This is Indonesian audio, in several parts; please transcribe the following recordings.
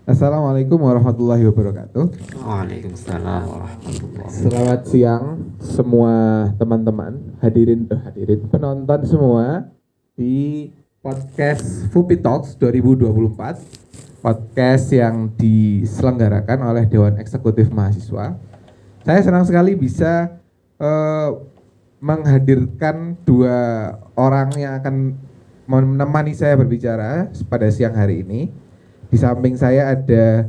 Assalamualaikum warahmatullahi wabarakatuh. Waalaikumsalam warahmatullahi Selamat siang semua teman-teman, hadirin penonton semua di podcast Fupi Talks 2024. Podcast yang diselenggarakan oleh Dewan Eksekutif Mahasiswa. Saya senang sekali bisa menghadirkan dua orang yang akan menemani saya berbicara pada siang hari ini. Di samping saya ada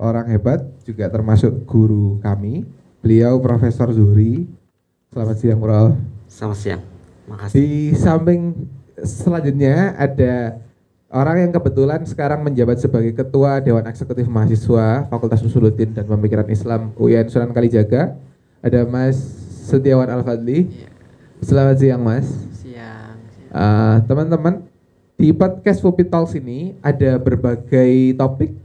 orang hebat, juga termasuk guru kami. Beliau Profesor Zuhri. Selamat siang, Prof. Selamat siang. Makasih. Di samping selanjutnya ada orang yang kebetulan sekarang menjabat sebagai Ketua Dewan Eksekutif Mahasiswa Fakultas Usuluddin dan Pemikiran Islam UIN Sunan Kalijaga. Ada Mas Setiawan Al-Fadli. Selamat siang, Mas. Siang. Teman-teman, di podcast Fupi Talks ini ada berbagai topik,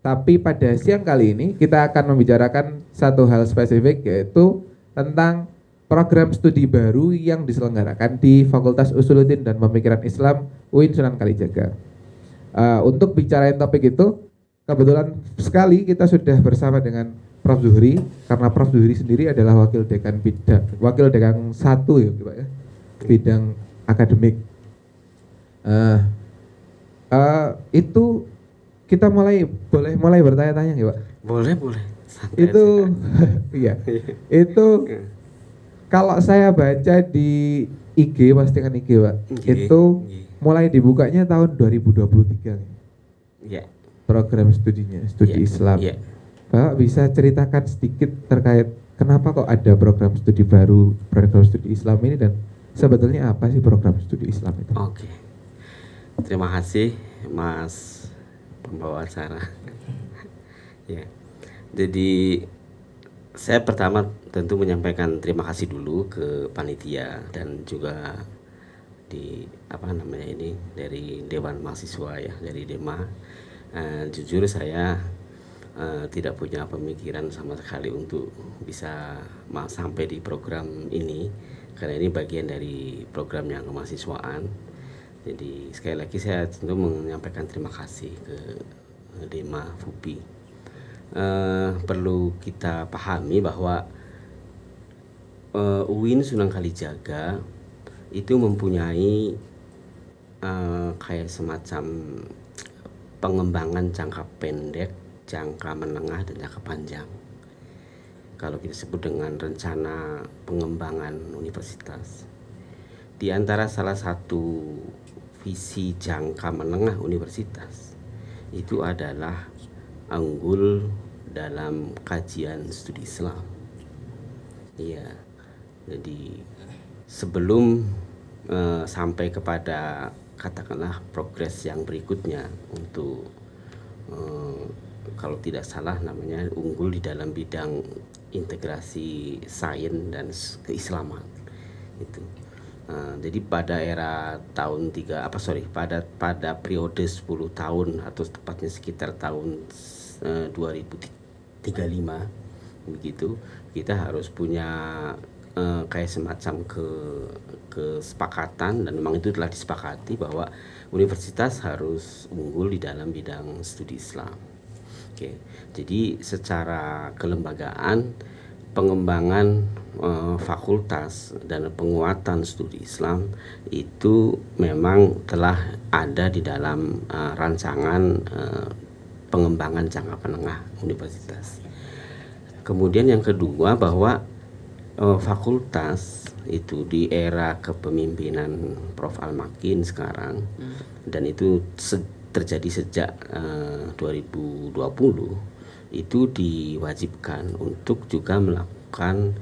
tapi pada siang kali ini kita akan membicarakan satu hal spesifik, yaitu tentang program studi baru yang diselenggarakan di Fakultas Usuluddin dan Pemikiran Islam UIN Sunan Kalijaga. Untuk bicarain topik itu, kebetulan sekali kita sudah bersama dengan Prof. Zuhri, karena Prof. Zuhri sendiri adalah wakil dekan 1 ya, Pak ya, bidang akademik. Itu kita boleh mulai bertanya-tanya ya, Pak? Boleh. Santai Itu iya. Itu kalau saya baca di IG, postingan IG, Pak, itu mulai dibukanya tahun 2023. Iya. Program studinya, studi Islam. Iya. Bapak bisa ceritakan sedikit terkait kenapa kok ada program studi baru, program studi Islam ini, dan sebetulnya apa sih program studi Islam itu? Oke. Terima kasih Mas pembawa acara. Ya. Jadi saya pertama tentu menyampaikan terima kasih dulu ke panitia dan juga dari Dewan Mahasiswa ya, dari Dema. Jujur saya tidak punya pemikiran sama sekali untuk bisa sampai di program ini, karena ini bagian dari program yang kemahasiswaan. Jadi sekali lagi saya tentu menyampaikan terima kasih ke Dema Fupi. Perlu kita pahami bahwa UIN Sunan Kalijaga itu mempunyai kayak semacam pengembangan jangka pendek, jangka menengah, dan jangka panjang. Kalau kita sebut dengan rencana pengembangan universitas, di antara salah satu visi jangka menengah universitas itu adalah unggul dalam kajian studi Islam. Iya. Jadi sebelum sampai kepada katakanlah progres yang berikutnya untuk kalau tidak salah namanya unggul di dalam bidang integrasi sains dan keislaman itu. Jadi pada era pada periode 10 tahun atau tepatnya sekitar tahun 2035 begitu, kita harus punya kayak semacam kesepakatan, dan memang itu telah disepakati bahwa universitas harus unggul di dalam bidang studi Islam. Oke. Jadi secara kelembagaan pengembangan fakultas dan penguatan studi Islam itu memang telah ada di dalam rancangan pengembangan jangka menengah universitas. Kemudian yang kedua, bahwa fakultas itu di era kepemimpinan Prof. Al-Makin sekarang, dan itu terjadi sejak 2020, itu diwajibkan untuk juga melakukan,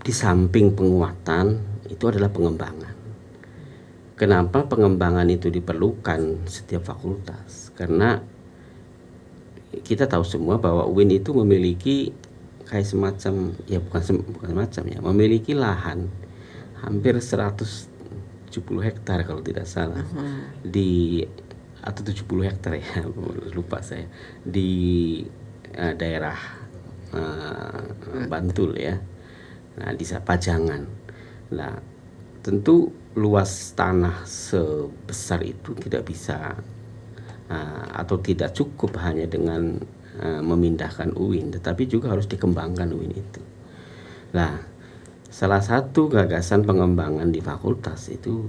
di samping penguatan itu adalah pengembangan. Kenapa pengembangan itu diperlukan setiap fakultas? Karena kita tahu semua bahwa UIN itu memiliki kayak semacam, ya bukan semacam ya, memiliki lahan hampir 170 hektar kalau tidak salah, atau 70 hektar ya, lupa saya, di daerah Bantul ya. Nah, di Pajangan. Nah, tentu luas tanah sebesar itu tidak bisa atau tidak cukup hanya dengan memindahkan UIN, tetapi juga harus dikembangkan UIN itu. Nah, salah satu gagasan pengembangan di fakultas itu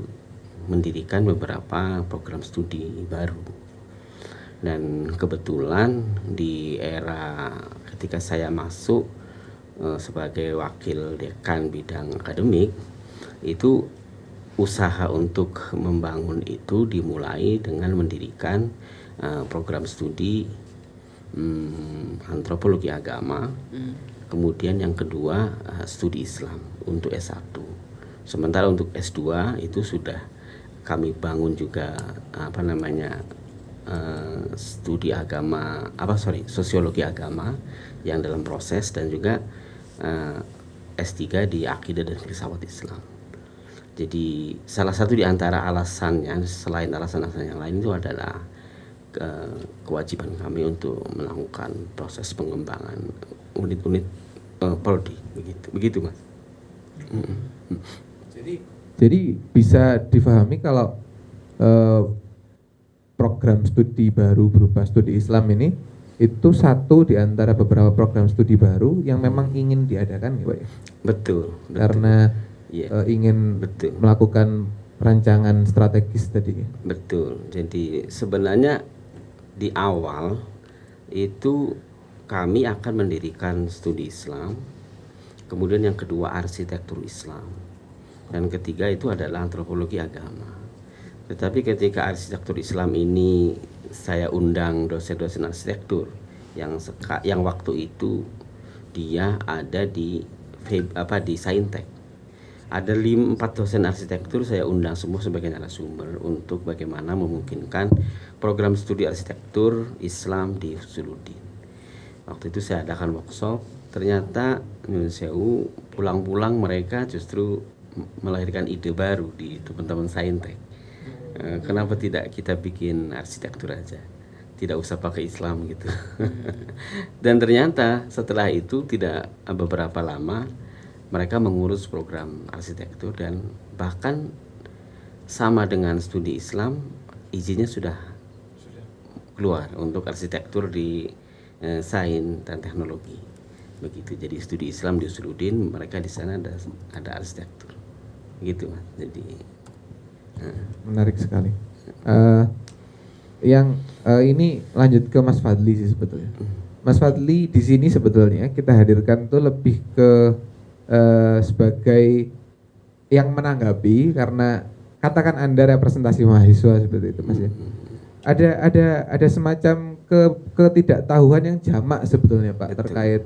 mendirikan beberapa program studi baru. Dan kebetulan di era ketika saya masuk sebagai wakil dekan bidang akademik, itu usaha untuk membangun itu dimulai dengan mendirikan program studi antropologi agama. Kemudian yang kedua studi Islam untuk S1. Sementara untuk S2 itu sudah kami bangun juga studi agama sosiologi agama yang dalam proses, dan juga S3 di akidah dan filsafat Islam. Jadi salah satu di antara alasannya, selain alasan-alasan yang lain, itu adalah kewajiban kami untuk melakukan proses pengembangan unit-unit prodi, begitu Mas. Jadi bisa difahami kalau program studi baru berupa studi Islam ini itu satu di antara beberapa program studi baru yang memang ingin diadakan ya Pak ya? Betul. Karena ingin melakukan perancangan strategis tadi. Betul. Jadi sebenarnya di awal itu kami akan mendirikan studi Islam, kemudian yang kedua arsitektur Islam, dan ketiga itu adalah antropologi agama. Tetapi ketika arsitektur Islam ini saya undang dosen-dosen arsitektur yang waktu itu dia ada di Saintek. Ada 4 dosen arsitektur saya undang semua sebagai narasumber untuk bagaimana memungkinkan program studi arsitektur Islam di Usuluddin. Waktu itu saya adakan workshop, ternyata nyun sewu pulang-pulang mereka justru melahirkan ide baru di teman-teman Saintek. Kenapa tidak kita bikin arsitektur aja, tidak usah pakai Islam gitu. Dan ternyata setelah itu tidak beberapa lama mereka mengurus program arsitektur, dan bahkan sama dengan studi Islam izinnya sudah keluar untuk arsitektur di sains dan teknologi begitu. Jadi studi Islam di Usuluddin, mereka di sana ada arsitektur gitu Mas. Jadi menarik sekali. Ini lanjut ke Mas Fadli sih sebetulnya. Mas Fadli di sini sebetulnya kita hadirkan tuh lebih ke sebagai yang menanggapi, karena katakan Anda representasi mahasiswa seperti itu Mas ya. Ada semacam ketidaktahuan yang jamak sebetulnya Pak, terkait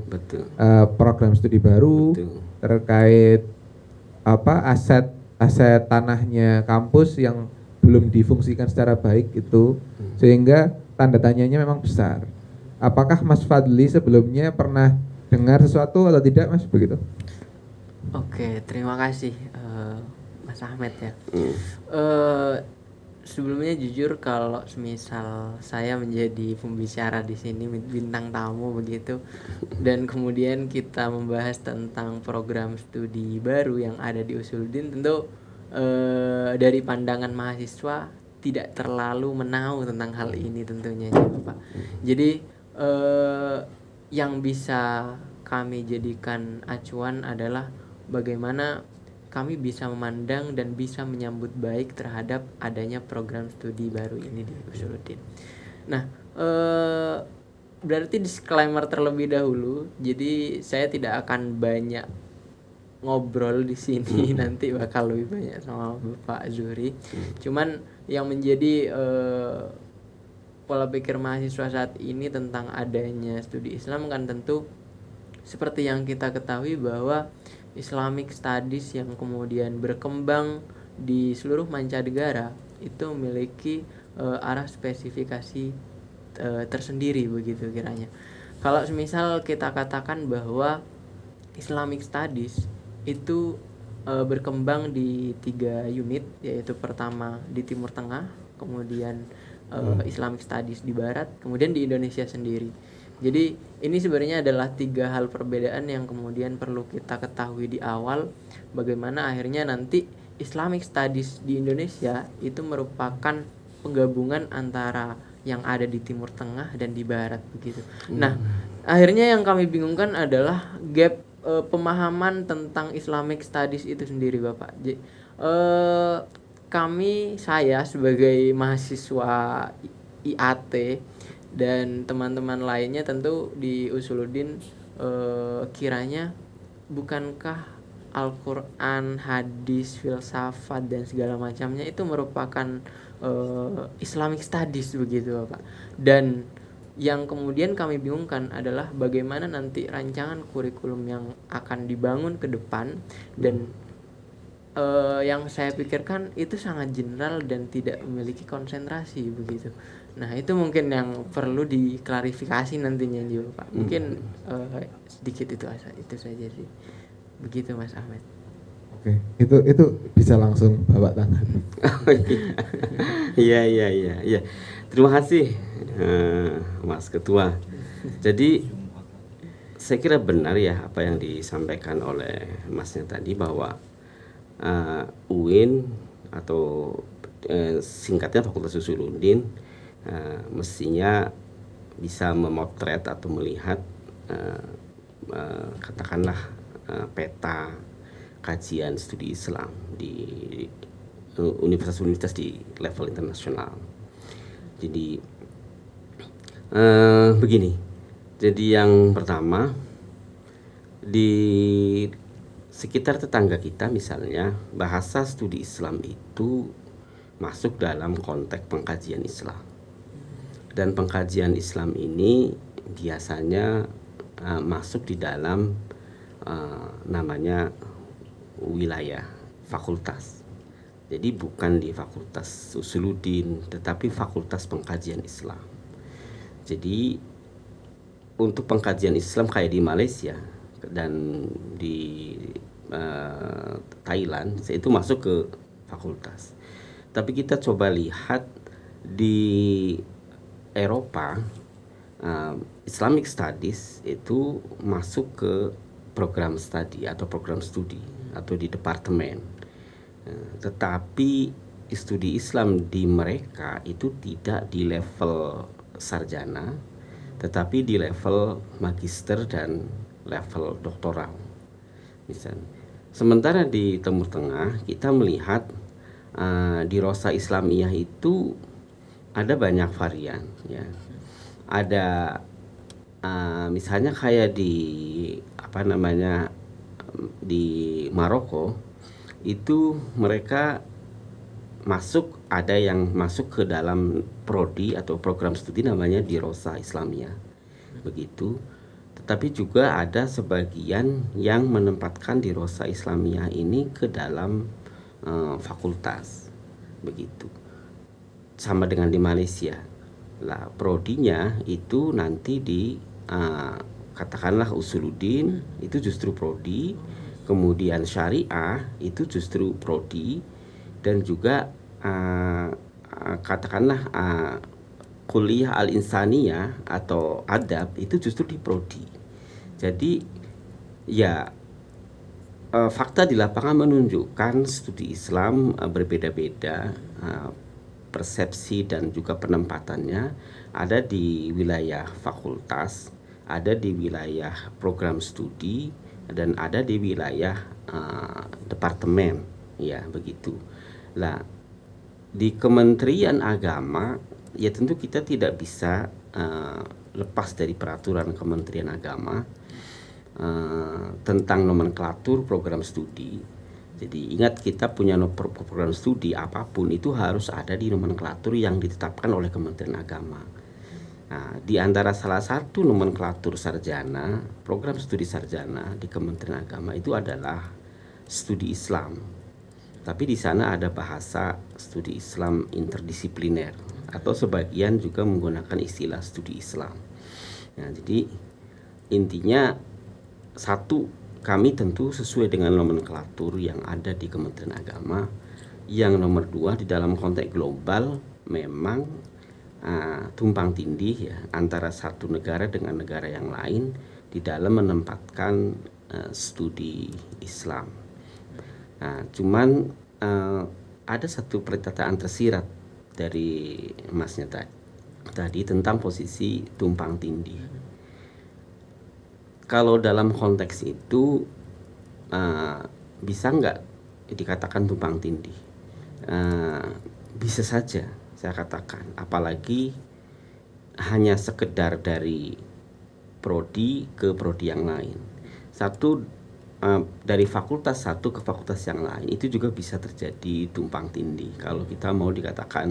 program studi baru, terkait aset tanahnya kampus yang belum difungsikan secara baik itu, sehingga tanda tanyanya memang besar. Apakah Mas Fadli sebelumnya pernah dengar sesuatu atau tidak Mas begitu? Oke, terima kasih Mas Ahmed ya. Sebelumnya jujur kalau semisal saya menjadi pembicara di sini, bintang tamu begitu, dan kemudian kita membahas tentang program studi baru yang ada di Usuluddin, tentu dari pandangan mahasiswa tidak terlalu menahu tentang hal ini tentunya ya Bapak. Jadi yang bisa kami jadikan acuan adalah bagaimana kami bisa memandang dan bisa menyambut baik terhadap adanya program studi baru ini di Usuluddin. Nah, berarti disclaimer terlebih dahulu. Jadi saya tidak akan banyak ngobrol di sini, nanti bakal lebih banyak sama Bapak Zuhri. Cuman yang menjadi pola pikir mahasiswa saat ini tentang adanya studi Islam kan tentu seperti yang kita ketahui bahwa Islamic Studies yang kemudian berkembang di seluruh mancanegara itu memiliki arah spesifikasi tersendiri begitu kiranya. Kalau misal kita katakan bahwa Islamic Studies itu berkembang di 3 unit, yaitu pertama di Timur Tengah, kemudian Islamic Studies di Barat, kemudian di Indonesia sendiri. Jadi ini sebenarnya adalah 3 hal perbedaan yang kemudian perlu kita ketahui di awal, bagaimana akhirnya nanti Islamic Studies di Indonesia itu merupakan penggabungan antara yang ada di Timur Tengah dan di Barat begitu. Nah, akhirnya yang kami bingungkan adalah gap pemahaman tentang Islamic Studies itu sendiri, Bapak. Saya sebagai mahasiswa IAT dan teman-teman lainnya tentu di Usuluddin kiranya bukankah Al-Quran, hadis, filsafat dan segala macamnya itu merupakan Islamic Studies begitu, Bapak. Dan yang kemudian kami bingungkan adalah bagaimana nanti rancangan kurikulum yang akan dibangun ke depan, dan yang saya pikirkan itu sangat general dan tidak memiliki konsentrasi begitu. Nah, itu mungkin yang perlu diklarifikasi nantinya juga, Pak. Mungkin sedikit itu saja sih. Begitu, Mas Ahmed. Oke, itu bisa langsung bawa tangan. Iya. Terima kasih Mas Ketua. Jadi saya kira benar ya apa yang disampaikan oleh Masnya tadi, bahwa UIN atau singkatnya Fakultas Usuluddin mestinya bisa memotret atau melihat katakanlah peta kajian studi Islam di universitas-universitas di level internasional. Jadi begini. Jadi yang pertama, di sekitar tetangga kita misalnya, bahasa studi Islam itu masuk dalam konteks pengkajian Islam. Dan pengkajian Islam ini biasanya masuk di dalam namanya wilayah fakultas. Jadi bukan di Fakultas Usuluddin, tetapi Fakultas Pengkajian Islam. Jadi untuk pengkajian Islam kayak di Malaysia dan di Thailand, itu masuk ke fakultas. Tapi kita coba lihat di Eropa, Islamic Studies itu masuk ke program studi atau program studi atau di departemen. Tetapi studi Islam di mereka itu tidak di level sarjana, tetapi di level magister dan level doktoral misalnya. Sementara di Timur Tengah kita melihat di Rosa Islamiyah itu ada banyak varian ya. Ada misalnya kayak di di Maroko itu mereka ada yang masuk ke dalam prodi atau program studi namanya Dirosah Islamiyah begitu. Tetapi juga ada sebagian yang menempatkan Dirosah Islamiyah ini ke dalam fakultas begitu. Sama dengan di Malaysia lah, prodinya itu nanti di katakanlah Usuluddin itu justru prodi, kemudian syariah itu justru prodi, dan juga katakanlah kuliah al-insaniyah atau adab itu justru di prodi. Jadi ya fakta di lapangan menunjukkan studi Islam berbeda-beda persepsi dan juga penempatannya, ada di wilayah fakultas, ada di wilayah program studi, dan ada di wilayah departemen ya begitu. Nah, di Kementerian Agama ya tentu kita tidak bisa lepas dari peraturan Kementerian Agama tentang nomenklatur program studi. Jadi ingat, kita punya program studi apapun itu harus ada di nomenklatur yang ditetapkan oleh Kementerian Agama. Nah, di antara salah satu nomenklatur sarjana, program studi sarjana di Kementerian Agama itu adalah studi Islam. Tapi di sana ada bahasa studi Islam interdisipliner, atau sebagian juga menggunakan istilah studi Islam. Nah, jadi intinya satu, kami tentu sesuai dengan nomenklatur yang ada di Kementerian Agama. Yang nomor dua, di dalam konteks global memang tumpang tindih ya antara satu negara dengan negara yang lain di dalam menempatkan studi Islam. Nah, cuman ada satu pernyataan tersirat dari Masnya tadi. tadi tentang posisi tumpang tindih. Kalau dalam konteks itu bisa nggak dikatakan tumpang tindih? Bisa saja saya katakan, apalagi hanya sekedar dari prodi ke prodi yang lain. Dari fakultas satu ke fakultas yang lain itu juga bisa terjadi tumpang tindih kalau kita mau dikatakan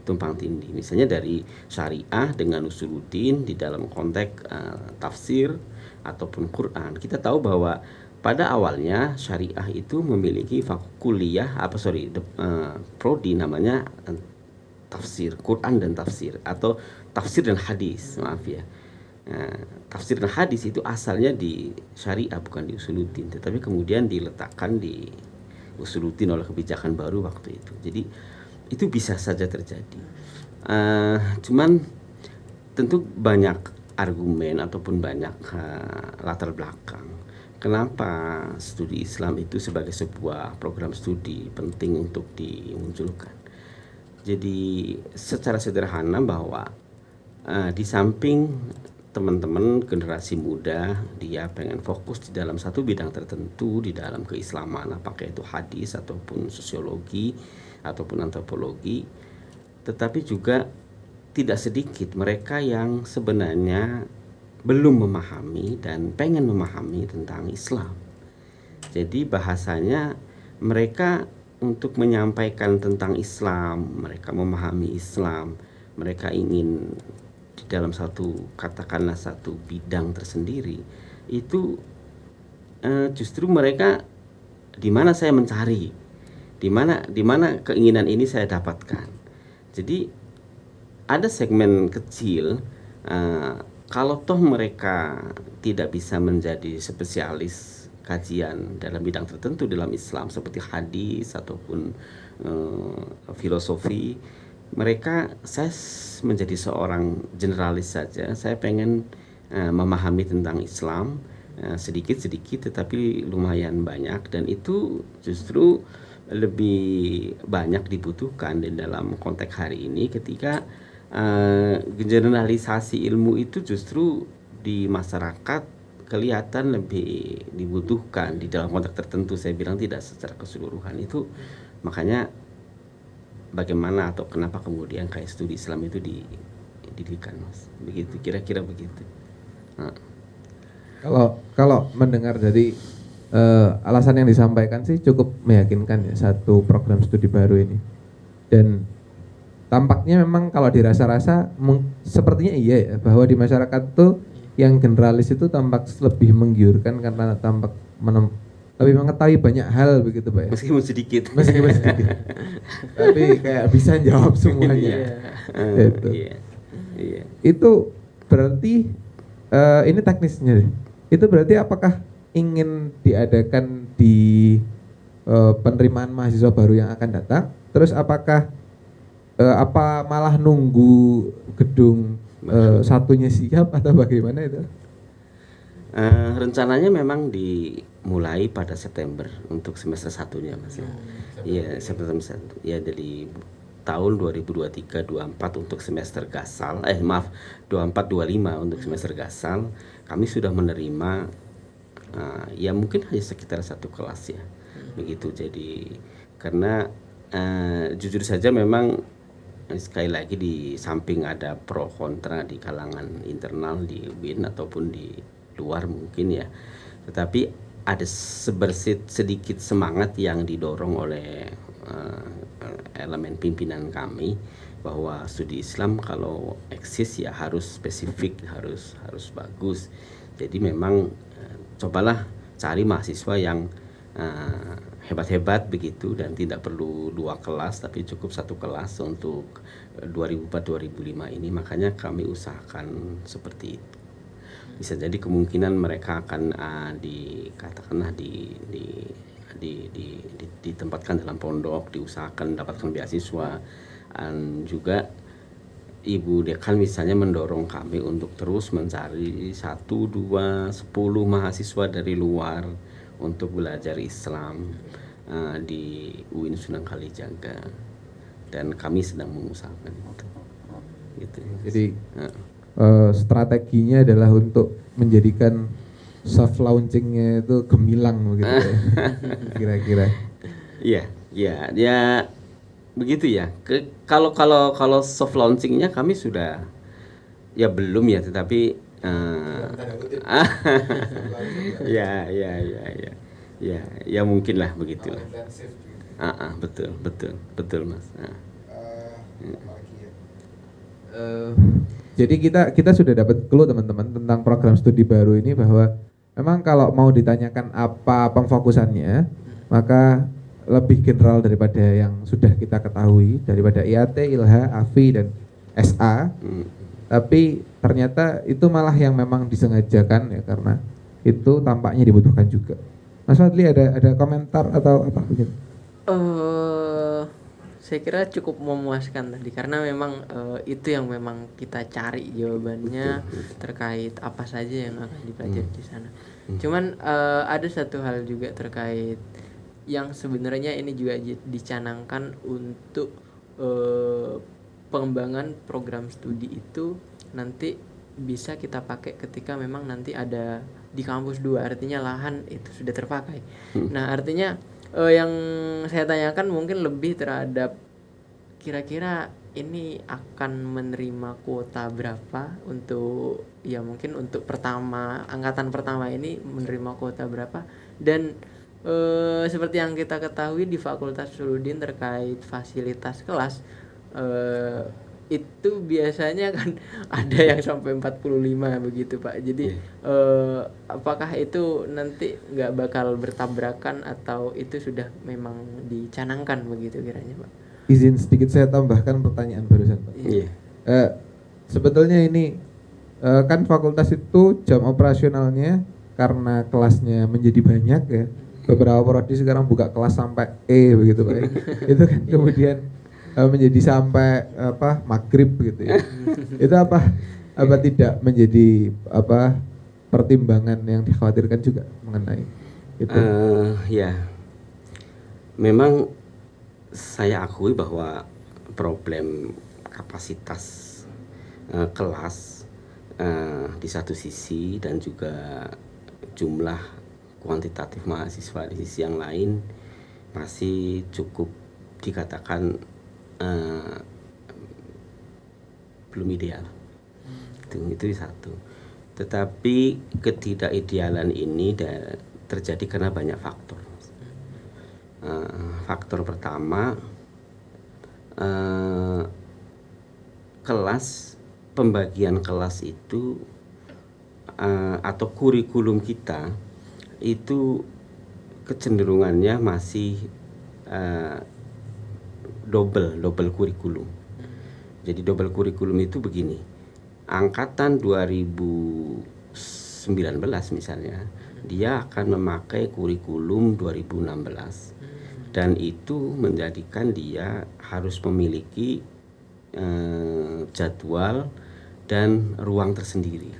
tumpang tindih. Misalnya dari syariah dengan usuluddin di dalam konteks tafsir ataupun Quran. Kita tahu bahwa pada awalnya syariah itu memiliki prodi namanya tafsir Quran dan tafsir, atau tafsir dan hadis, maaf ya. Tafsir dan hadis itu asalnya di syariah, bukan di usuluddin, tetapi kemudian diletakkan di usuluddin oleh kebijakan baru waktu itu. Jadi itu bisa saja terjadi. Cuman tentu banyak argumen ataupun banyak latar belakang kenapa studi Islam itu sebagai sebuah program studi penting untuk dimunculkan. Jadi secara sederhana bahwa di samping teman-teman generasi muda dia pengen fokus di dalam satu bidang tertentu di dalam keislaman, apakah itu hadis ataupun sosiologi ataupun antropologi, tetapi juga tidak sedikit mereka yang sebenarnya belum memahami dan pengen memahami tentang Islam. Jadi bahasanya mereka untuk menyampaikan tentang Islam, mereka memahami Islam, mereka ingin di dalam katakanlah satu bidang tersendiri, itu justru mereka di mana saya mencari, di mana keinginan ini saya dapatkan. Jadi ada segmen kecil, kalau toh mereka tidak bisa menjadi spesialis kajian dalam bidang tertentu dalam Islam seperti hadis ataupun filosofi, saya menjadi seorang generalis saja. Saya pengen memahami tentang Islam sedikit-sedikit tetapi lumayan banyak, dan itu justru lebih banyak dibutuhkan di dalam konteks hari ini ketika generalisasi ilmu itu justru di masyarakat kelihatan lebih dibutuhkan di dalam konteks tertentu. Saya bilang tidak secara keseluruhan itu, makanya bagaimana atau kenapa kemudian kayak studi Islam itu didirikan, Mas, begitu, kira-kira begitu. Kalau mendengar dari alasan yang disampaikan sih cukup meyakinkan ya, satu program studi baru ini, dan tampaknya memang kalau dirasa-rasa sepertinya iya ya, bahwa di masyarakat tuh yang generalis itu tampak lebih menggiurkan karena tampak lebih mengetahui banyak hal begitu Pak ya. Meskipun sedikit. Tapi kayak bisa jawab semuanya. Gitu. Iya. Itu berarti ini teknisnya deh. Itu berarti apakah ingin diadakan di penerimaan mahasiswa baru yang akan datang? Terus apakah apa malah nunggu gedung satunya siap atau bagaimana itu? Rencananya memang dimulai pada September untuk semester satunya, Mas. Iya, September 1. Ya, dari tahun 2023-24 untuk semester gasal. 24-25 untuk semester gasal. Kami sudah menerima ya mungkin hanya sekitar satu kelas ya. Begitu. Jadi karena jujur saja memang sekali lagi di samping ada pro kontra di kalangan internal di UIN ataupun di luar mungkin ya, tetapi ada sedikit semangat yang didorong oleh elemen pimpinan kami bahwa studi Islam kalau eksis ya harus spesifik, harus bagus. Jadi memang cobalah cari mahasiswa yang hebat-hebat begitu, dan tidak perlu 2 kelas tapi cukup 1 kelas untuk 2004-2005 ini. Makanya kami usahakan seperti itu. Bisa jadi kemungkinan mereka akan dikatakanlah ditempatkan dalam pondok, diusahakan mendapatkan beasiswa, dan juga Ibu Dekan misalnya mendorong kami untuk terus mencari 1, 2, 10 mahasiswa dari luar untuk belajar Islam di UIN Sunan Kalijaga, dan kami sedang mengusahakan itu. gitu. Jadi Nah, strateginya adalah untuk menjadikan soft launchingnya itu gemilang begitu ya. Kira-kira. iya, ya, ya begitu ya. Kalau kalau kalau soft launchingnya kami sudah ya belum ya, tetapi ya, ya, ya, ya, ya, ya mungkin lah begitulah. Betul, betul, betul mas. Eh, jadi kita sudah dapat clue teman-teman tentang program studi baru ini, bahwa memang kalau mau ditanyakan apa pemfokusannya, maka lebih general daripada yang sudah kita ketahui daripada IAT, ILHA, AFI dan SA. Tapi ternyata itu malah yang memang disengajakan ya, karena itu tampaknya dibutuhkan juga. Mas Fadli ada komentar atau apa begitu? Saya kira cukup memuaskan tadi, karena memang itu yang memang kita cari jawabannya terkait apa saja yang akan dipelajari di sana. Cuman ada satu hal juga terkait yang sebenarnya ini juga dicanangkan untuk pengembangan program studi itu nanti bisa kita pakai ketika memang nanti ada di kampus 2, artinya lahan itu sudah terpakai. Nah, artinya yang saya tanyakan mungkin lebih terhadap kira-kira ini akan menerima kuota berapa untuk, ya mungkin untuk angkatan pertama ini menerima kuota berapa, dan seperti yang kita ketahui di Fakultas Suludin terkait fasilitas kelas, itu biasanya kan ada yang sampai 45 begitu Pak. Jadi apakah itu nanti nggak bakal bertabrakan atau itu sudah memang dicanangkan begitu kiranya Pak? Izin sedikit saya tambahkan pertanyaan barusan Pak. Iya. Sebetulnya ini kan fakultas itu jam operasionalnya karena kelasnya menjadi banyak ya. Beberapa prodi sekarang buka kelas sampai E begitu Pak. Itu kan kemudian menjadi sampai maghrib gitu ya. Itu apa tidak menjadi pertimbangan yang dikhawatirkan juga mengenai itu? Ya, memang saya akui bahwa problem kapasitas kelas di satu sisi dan juga jumlah kuantitatif mahasiswa di sisi yang lain masih cukup dikatakan belum ideal. Itu satu. Tetapi ketidakidealan ini terjadi karena banyak faktor. Faktor pertama, pembagian kelas itu atau kurikulum kita itu kecenderungannya masih double kurikulum. Jadi double kurikulum itu begini, angkatan 2019 misalnya, dia akan memakai kurikulum 2016 dan itu menjadikan dia harus memiliki jadwal dan ruang tersendiri.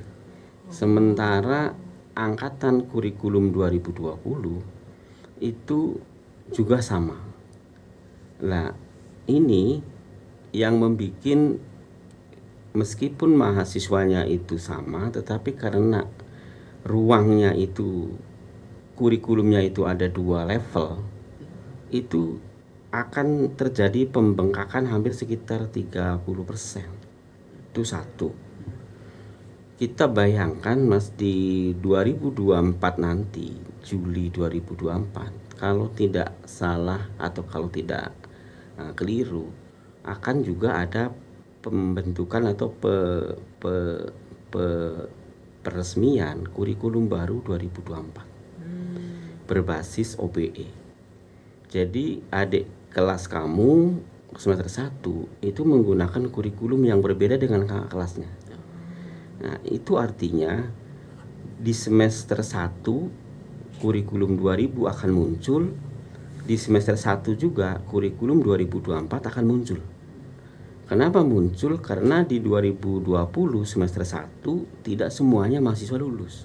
Sementara angkatan kurikulum 2020 itu juga sama. Nah, ini yang membuat meskipun mahasiswanya itu sama, tetapi karena ruangnya itu, kurikulumnya itu ada 2 level, itu akan terjadi pembengkakan hampir sekitar 30%. Itu satu. Kita bayangkan Mas, di 2024 nanti, Juli 2024, kalau tidak salah atau kalau tidak keliru, akan juga ada pembentukan atau peresmian kurikulum baru 2024 berbasis OBE. Jadi adik kelas kamu semester 1 itu menggunakan kurikulum yang berbeda dengan kakak kelasnya. Nah, itu artinya di semester 1 kurikulum 2000 akan muncul, di semester 1 juga kurikulum 2024 akan muncul. Kenapa muncul? Karena di 2020 semester 1 tidak semuanya mahasiswa lulus.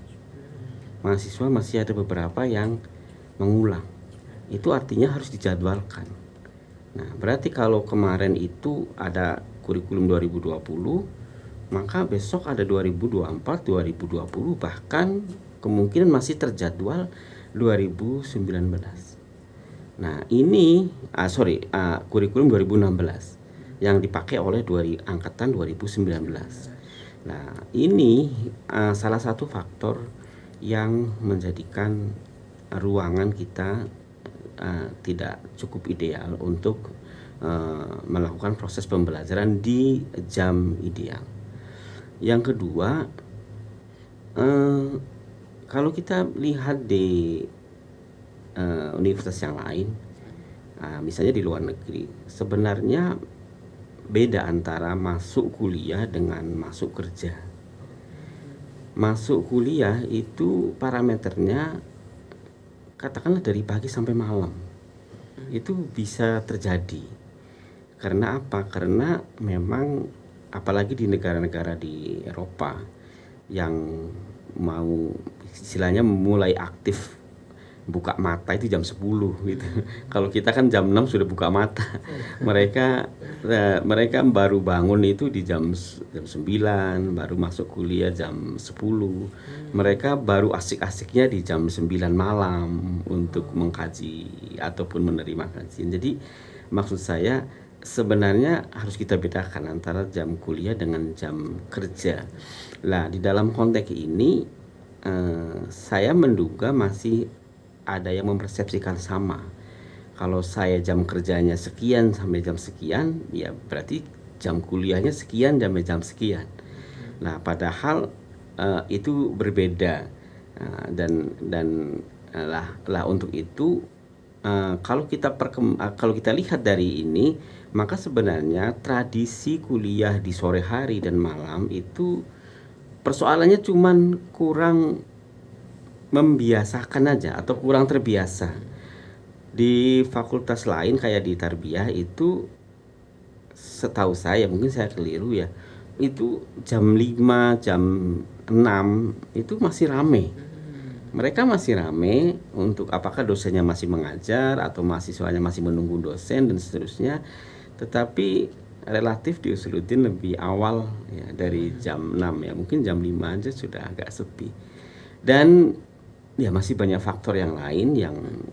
Mahasiswa masih ada beberapa yang mengulang. Itu artinya harus dijadwalkan. Nah, berarti kalau kemarin itu ada kurikulum 2020, maka besok ada 2024, 2020, bahkan kemungkinan masih terjadwal 2019. Nah ini kurikulum 2016 yang dipakai oleh angkatan 2019. Nah ini salah satu faktor yang menjadikan ruangan kita tidak cukup ideal untuk melakukan proses pembelajaran di jam ideal. Yang kedua, kalau kita lihat di universitas yang lain, misalnya di luar negeri, sebenarnya beda antara masuk kuliah dengan masuk kerja. Masuk kuliah itu parameternya katakanlah dari pagi sampai malam. Itu bisa terjadi. Karena apa? Karena memang apalagi di negara-negara di Eropa yang mau istilahnya mulai aktif buka mata itu jam 10 gitu. Kalau kita kan jam 6 sudah buka mata. Mereka baru bangun itu di jam 9, baru masuk kuliah jam 10. Mereka baru asik-asiknya di jam 9 malam untuk mengkaji ataupun menerima kajian. Jadi maksud saya sebenarnya harus kita bedakan antara jam kuliah dengan jam kerja. Nah, di dalam konteks ini saya menduga masih ada yang mempersepsikan sama. Kalau saya jam kerjanya sekian sampai jam sekian, ya berarti jam kuliahnya sekian sampai jam sekian. Nah, padahal itu berbeda. Lah untuk itu kalau kita lihat dari ini, maka sebenarnya tradisi kuliah di sore hari dan malam itu persoalannya cuman kurang membiasakan aja atau kurang terbiasa. Di fakultas lain kayak di Tarbiyah itu setahu saya, mungkin saya keliru ya, itu jam 5, jam 6 itu masih rame. Mereka masih rame untuk apakah dosennya masih mengajar atau mahasiswanya masih menunggu dosen dan seterusnya. Tetapi relatif di Usuluddin lebih awal ya, dari jam 6 ya, mungkin jam 5 aja sudah agak sepi. Dan ya masih banyak faktor yang lain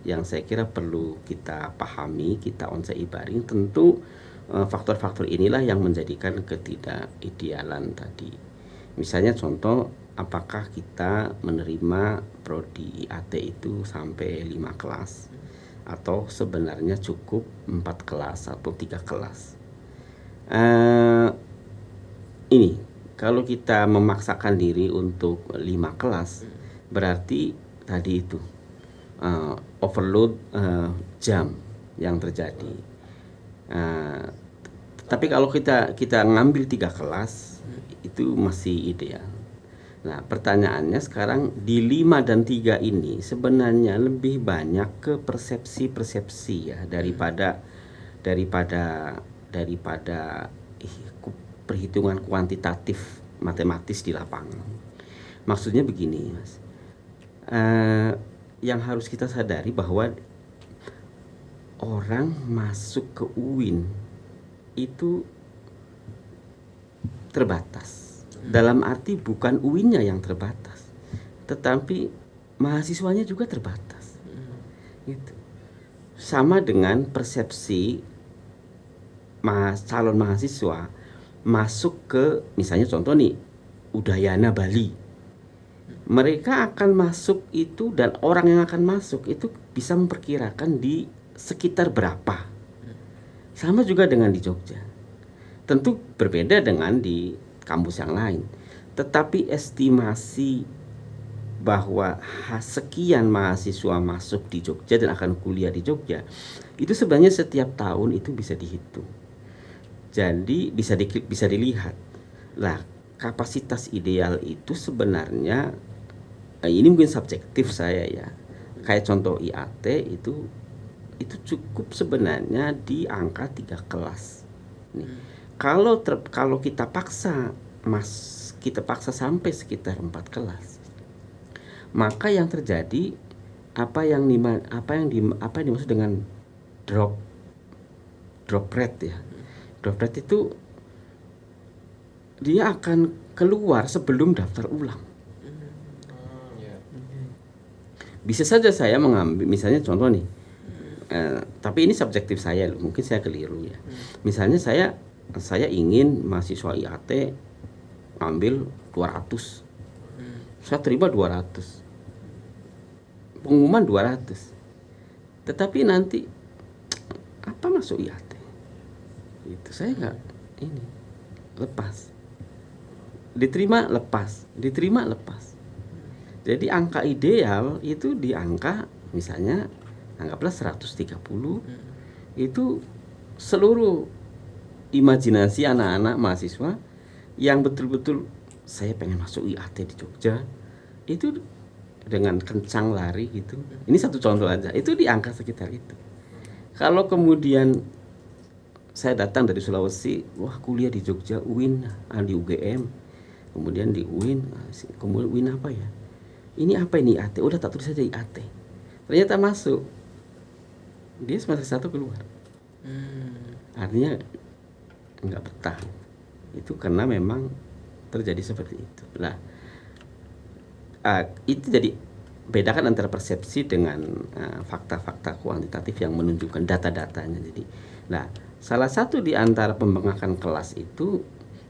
yang saya kira perlu kita pahami, kita onseibaring. Tentu faktor-faktor inilah yang menjadikan ketidakidealan tadi. Misalnya contoh, apakah kita menerima prodi IAT itu sampai 5 kelas atau sebenarnya cukup 4 kelas atau 3 kelas. Ini kalau kita memaksakan diri untuk 5 kelas, berarti tadi itu overload jam yang terjadi. Tapi kalau kita ngambil 3 kelas itu masih ideal. Nah, pertanyaannya sekarang di 5 dan 3 ini sebenarnya lebih banyak ke persepsi ya daripada perhitungan kuantitatif matematis di lapangan. Maksudnya begini, Mas. Yang harus kita sadari bahwa orang masuk ke UIN itu terbatas. Dalam arti bukan UIN-nya yang terbatas, tetapi mahasiswanya juga terbatas. Gitu. Sama dengan persepsi calon mahasiswa masuk ke misalnya contoh nih Udayana Bali. Mereka akan masuk itu dan orang yang akan masuk itu bisa memperkirakan di sekitar berapa. Sama juga dengan di Jogja. Tentu berbeda dengan di kampus yang lain. Tetapi estimasi bahwa sekian mahasiswa masuk di Jogja dan akan kuliah di Jogja, itu sebenarnya setiap tahun itu bisa dihitung. Jadi bisa dilihat. Lah, kapasitas ideal itu sebenarnya ini mungkin subjektif saya ya. Kayak contoh IAT itu cukup sebenarnya di angka 3 kelas. Nih. Kalau kita paksa sampai sekitar 4 kelas, maka yang terjadi apa yang dimaksud dengan drop rate ya. Drop rate itu dia akan keluar sebelum daftar ulang. Bisa saja saya mengambil, misalnya contoh nih, tapi ini subjektif saya loh, mungkin saya keliru ya. Misalnya saya ingin mahasiswa IAT ambil 200, saya terima 200, pengumuman 200, tetapi nanti apa masuk IAT, itu saya nggak ini lepas, diterima lepas. Jadi angka ideal itu di angka misalnya anggaplah 130, itu seluruh imajinasi anak-anak mahasiswa yang betul-betul saya pengen masuk IAT di Jogja itu dengan kencang lari gitu. Ini satu contoh aja, itu di angka sekitar itu. Kalau kemudian saya datang dari Sulawesi, wah kuliah di Jogja, UIN, di UGM, kemudian di UIN, kemudian UIN apa ya? Ini apa ini IAT? Udah tak tulis saja IAT. Ternyata masuk. Dia semester 1 keluar. Artinya enggak betah. Itu karena memang terjadi seperti itu. Nah, itu jadi bedakan antara persepsi dengan fakta-fakta kuantitatif yang menunjukkan data-datanya. Jadi, nah, salah satu di antara pembengkakan kelas itu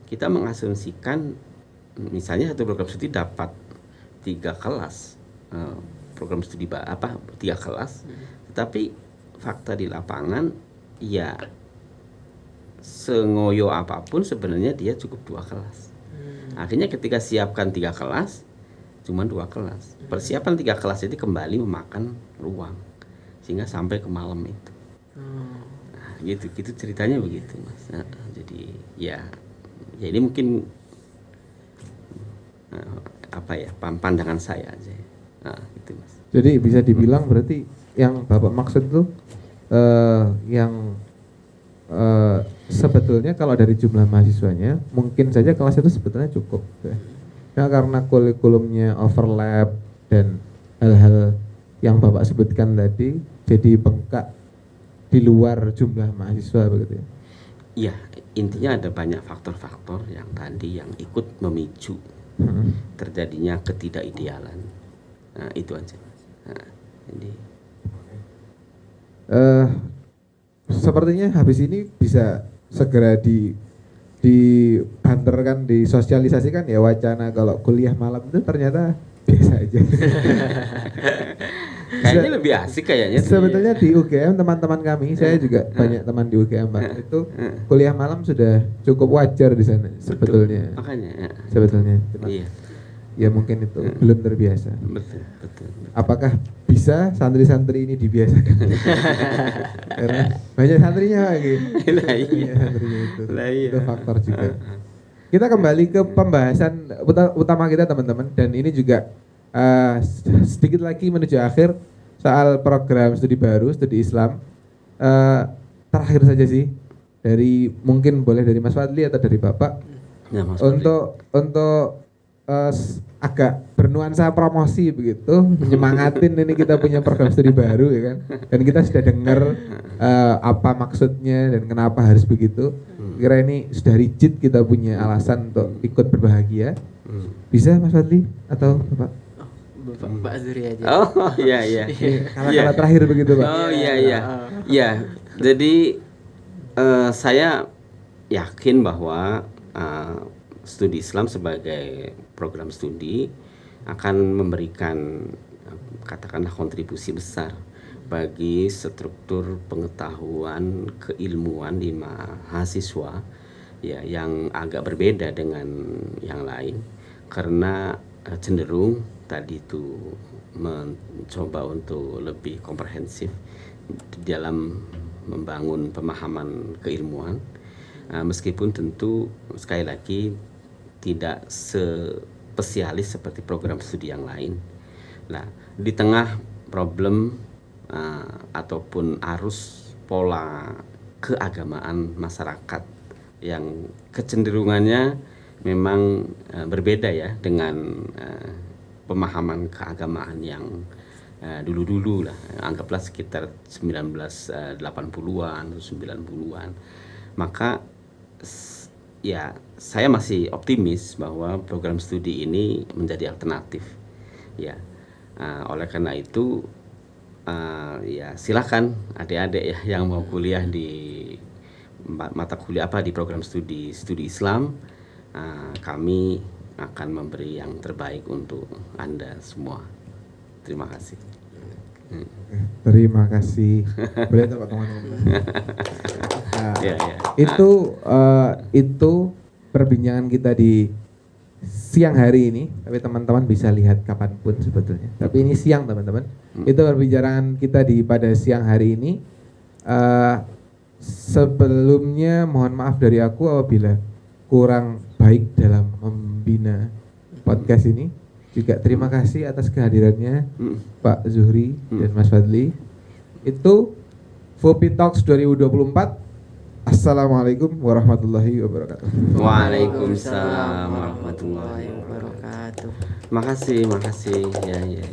kita mengasumsikan misalnya satu program studi dapat 3 kelas, program studi 3 kelas, tetapi fakta di lapangan ya sengoyo apapun sebenarnya dia cukup 2 kelas. Akhirnya ketika siapkan 3 kelas cuma 2 kelas. Persiapan 3 kelas itu kembali memakan ruang sehingga sampai ke malam itu. Nah, gitu ceritanya begitu, Mas. Jadi ya ini mungkin pandangan saya aja. Gitu, Mas. Jadi bisa dibilang berarti yang Bapak maksud tuh yang sebetulnya kalau dari jumlah mahasiswanya mungkin saja kelas itu sebetulnya cukup. Nah, karena kurikulumnya overlap dan hal-hal yang Bapak sebutkan tadi jadi bengkak di luar jumlah mahasiswa begitu ya. Iya, intinya ada banyak faktor-faktor yang tadi yang ikut memicu terjadinya ketidakidealan. Nah, itu aja. Nah, jadi sepertinya habis ini bisa segera dibanterkan, disosialisasikan ya wacana kalau kuliah malam itu ternyata biasa aja. kayaknya lebih asik kayaknya. Sebetulnya di UGM teman-teman kami, saya juga banyak teman di UGM Pak, itu kuliah malam sudah cukup wajar di sana sebetulnya. Makanya. Sebetulnya. Iya. Ya mungkin itu belum terbiasa. Betul. Apakah bisa santri-santri ini dibiasakan? Karena banyak santrinya lagi. Iya. Santrinya itu. Iya. Itu faktor juga. Kita kembali ke pembahasan utama kita teman-teman, dan ini juga sedikit lagi menuju akhir soal program studi baru, studi Islam. Terakhir saja sih, dari mungkin boleh dari Mas Fadli atau dari Bapak, Ya, Mas untuk agak bernuansa promosi begitu, menyemangatin ini kita punya program studi baru ya kan, dan kita sudah dengar apa maksudnya dan kenapa harus begitu. Kira ini sudah rigid kita punya alasan untuk ikut berbahagia. Bisa Mas Fadli atau Bapak? Bapak Azuri aja. Oh iya. Kala-kala terakhir begitu Pak. Oh iya. Ya, jadi saya yakin bahwa studi Islam sebagai program studi akan memberikan katakanlah kontribusi besar bagi struktur pengetahuan keilmuan di mahasiswa ya, yang agak berbeda dengan yang lain karena cenderung tadi itu mencoba untuk lebih komprehensif dalam membangun pemahaman keilmuan, meskipun tentu sekali lagi tidak spesialis seperti program studi yang lain. Nah, di tengah problem ataupun arus pola keagamaan masyarakat yang kecenderungannya memang berbeda ya dengan pemahaman keagamaan yang dulu-dulu lah, anggaplah sekitar 1980-an atau 90-an. Maka ya saya masih optimis bahwa program studi ini menjadi alternatif. Ya, oleh karena itu ya silakan adik-adik ya yang mau kuliah di mata kuliah di program studi Islam, kami akan memberi yang terbaik untuk Anda semua. Terima kasih. Terima kasih. Boleh tepuk tangan teman-teman. Nah, itu perbincangan kita di siang hari ini, tapi teman-teman bisa lihat kapanpun sebetulnya. Tapi ini siang teman-teman. Itu perbincangan kita pada siang hari ini. Sebelumnya mohon maaf dari aku apabila kurang baik dalam membina podcast ini. Juga terima kasih atas kehadirannya Pak Zuhri dan Mas Fadli. Itu Fopi Talks 2024. Assalamualaikum warahmatullahi wabarakatuh. Waalaikumsalam warahmatullahi wabarakatuh. Makasih ya.